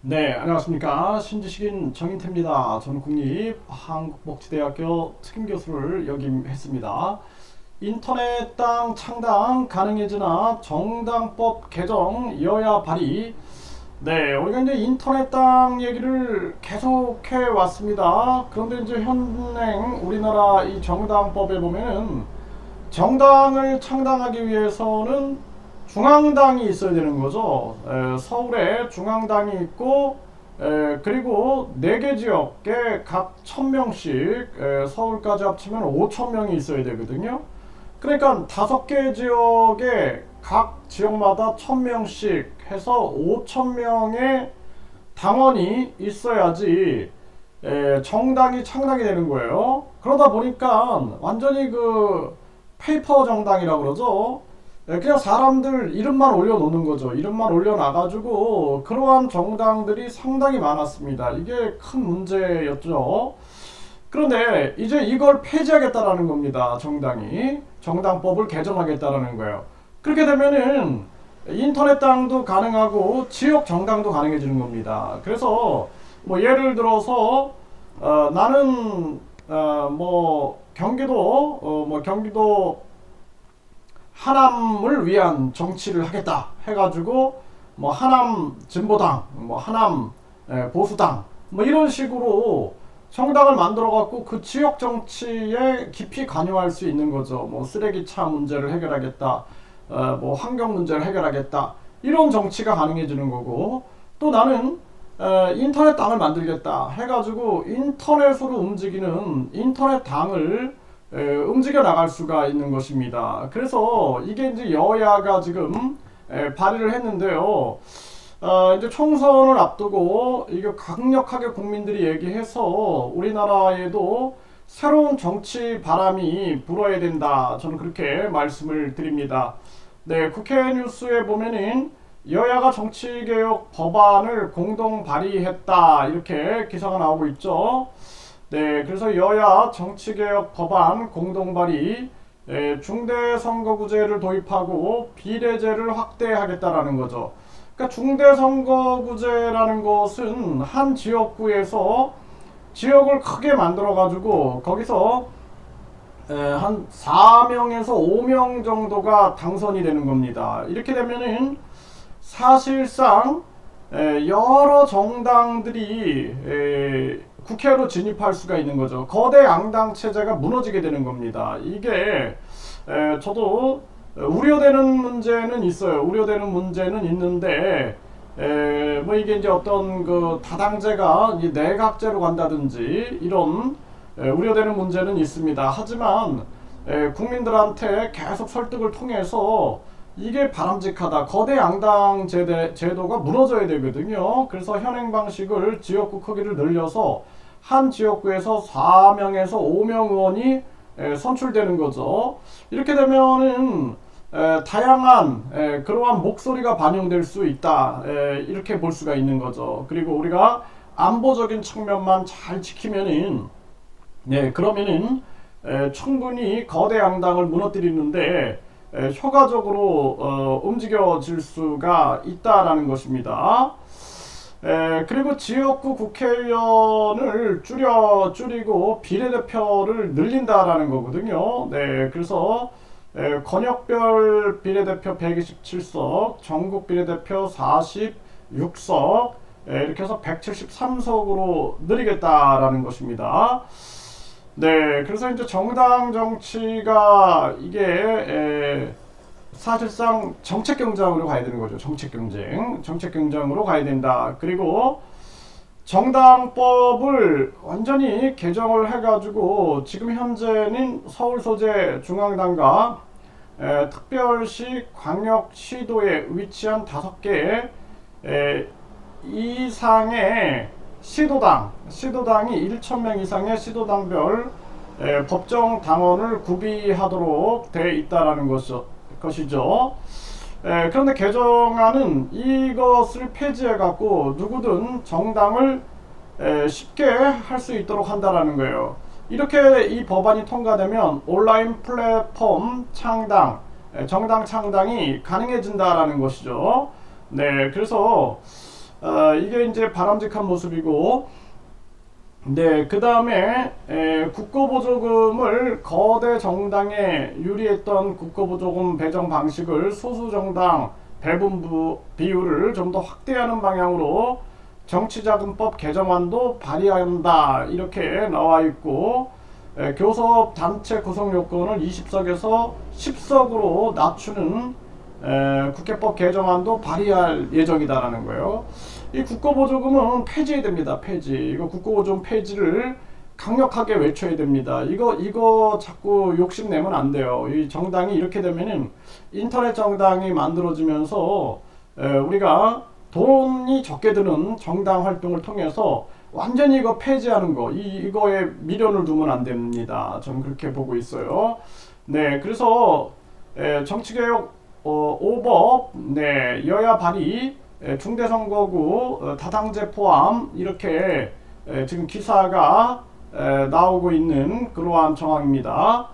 네, 안녕하십니까. 신지식인 정인태입니다. 저는 국립한국복지대학교 특임교수를 역임했습니다. 인터넷당 창당 가능해지나 정당법 개정 여야 발의. 네, 우리가 이제 인터넷당 얘기를 계속해 왔습니다. 그런데 이제 현행 우리나라 이 정당법에 보면은 정당을 창당하기 위해서는 중앙당이 있어야 되는 거죠. 서울에 중앙당이 있고, 그리고 4개 지역에 각 1000명씩, 서울까지 합치면 5000명이 있어야 되거든요. 그러니까 5개 지역에 각 지역마다 1000명씩 해서 5000명의 당원이 있어야지 정당이 창당이 되는 거예요. 그러다 보니까 완전히 그 페이퍼 정당이라고 그러죠. 그냥 사람들 이름만 올려놓는 거죠. 이름만 올려놔가지고 그러한 정당들이 상당히 많았습니다. 이게 큰 문제였죠. 그런데 이제 이걸 폐지하겠다라는 겁니다. 정당이 정당법을 개정하겠다라는 거예요. 그렇게 되면은 인터넷당도 가능하고 지역 정당도 가능해지는 겁니다. 그래서 뭐 예를 들어서 나는 뭐 경기도 하남을 위한 정치를 하겠다 해가지고 뭐 하남 진보당, 뭐 하남 보수당, 뭐 이런 식으로 정당을 만들어 갖고 그 지역 정치에 깊이 관여할 수 있는 거죠. 뭐 쓰레기차 문제를 해결하겠다, 뭐 환경 문제를 해결하겠다, 이런 정치가 가능해지는 거고, 또 나는 인터넷 당을 만들겠다 해가지고 인터넷으로 움직이는 인터넷 당을 움직여 나갈 수가 있는 것입니다. 그래서 이게 이제 여야가 지금 발의를 했는데요. 이제 총선을 앞두고 이게 강력하게 국민들이 얘기해서 우리나라에도 새로운 정치 바람이 불어야 된다. 저는 그렇게 말씀을 드립니다. 네, 국회 뉴스에 보면은 여야가 정치개혁 법안을 공동 발의했다. 이렇게 기사가 나오고 있죠. 네, 그래서 여야 정치개혁 법안 공동발의, 중대선거구제를 도입하고 비례제를 확대하겠다라는 거죠. 그러니까 중대선거구제라는 것은 한 지역구에서 지역을 크게 만들어 가지고 거기서 한 4명에서 5명 정도가 당선이 되는 겁니다. 이렇게 되면은 사실상 여러 정당들이 국회로 진입할 수가 있는 거죠. 거대 양당 체제가 무너지게 되는 겁니다. 이게 저도 우려되는 문제는 있어요. 우려되는 문제는 있는데 뭐 이게 이제 어떤 그 다당제가 내각제로 간다든지 이런 우려되는 문제는 있습니다. 하지만 국민들한테 계속 설득을 통해서 이게 바람직하다. 거대 양당 제도가 무너져야 되거든요. 그래서 현행 방식을 지역구 크기를 늘려서 한 지역구에서 4명에서 5명 의원이 선출되는 거죠. 이렇게 되면은 다양한 그러한 목소리가 반영될 수 있다. 이렇게 볼 수가 있는 거죠. 그리고 우리가 안보적인 측면만 잘 지키면은 그러면은 충분히 거대 양당을 무너뜨리는데 효과적으로 움직여질 수가 있다라는 것입니다. 그리고 지역구 국회의원을 줄이고 비례대표를 늘린다라는 거거든요. 네, 그래서 권역별 비례대표 127석, 전국 비례대표 46석, 이렇게 해서 173석으로 늘리겠다라는 것입니다. 네, 그래서 이제 정당 정치가 이게 사실상 정책 경쟁으로 가야 되는 거죠. 정책 경쟁으로 가야 된다. 그리고 정당법을 완전히 개정을 해가지고 지금 현재는 서울 소재 중앙당과 특별시 광역시도에 위치한 5개 이상의 시도당이 1,000명 이상의 시도당별 법정 당원을 구비하도록 돼 있다라는 것이죠. 그런데 개정안은 이것을 폐지해 갖고 누구든 정당을 쉽게 할 수 있도록 한다라는 거예요. 이렇게 이 법안이 통과되면 온라인 플랫폼 창당, 정당 창당이 가능해진다라는 것이죠. 네, 그래서 이게 이제 바람직한 모습이고, 네, 그 다음에 국고보조금을 거대 정당에 유리했던 국고보조금 배정 방식을 소수정당 배분 비율을 좀 더 확대하는 방향으로 정치자금법 개정안도 발의한다 이렇게 나와 있고, 교섭 단체 구성 요건을 20석에서 10석으로 낮추는 국회법 개정안도 발의할 예정이다라는 거예요. 이 국고보조금은 폐지해야 됩니다. 폐지. 이거 국고보조금 폐지를 강력하게 외쳐야 됩니다. 이거 자꾸 욕심내면 안 돼요. 이 정당이 이렇게 되면은 인터넷 정당이 만들어지면서 우리가 돈이 적게 드는 정당 활동을 통해서 완전히 이거 폐지하는 거, 이거에 미련을 두면 안 됩니다. 저는 그렇게 보고 있어요. 네, 그래서 정치개혁 5법, 네, 여야 발의, 중대선거구 다당제 포함 이렇게 지금 기사가 나오고 있는 그러한 정황입니다.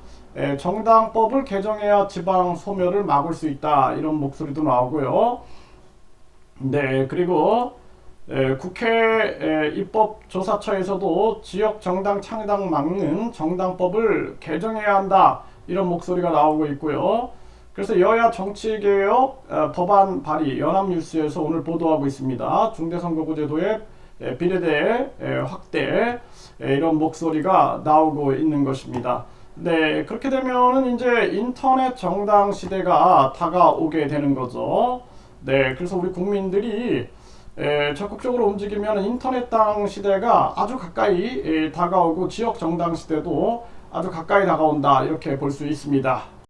정당법을 개정해야 지방 소멸을 막을 수 있다 이런 목소리도 나오고요. 네, 그리고 국회 입법조사처에서도 지역 정당 창당 막는 정당법을 개정해야 한다 이런 목소리가 나오고 있고요. 그래서 여야 정치개혁 법안 발의 연합뉴스에서 오늘 보도하고 있습니다. 중대선거구제 도입 비례대 확대 이런 목소리가 나오고 있는 것입니다. 네, 그렇게 되면은 이제 인터넷 정당 시대가 다가오게 되는 거죠. 네, 그래서 우리 국민들이 적극적으로 움직이면 인터넷 당 시대가 아주 가까이 다가오고 지역 정당 시대도 아주 가까이 다가온다 이렇게 볼 수 있습니다.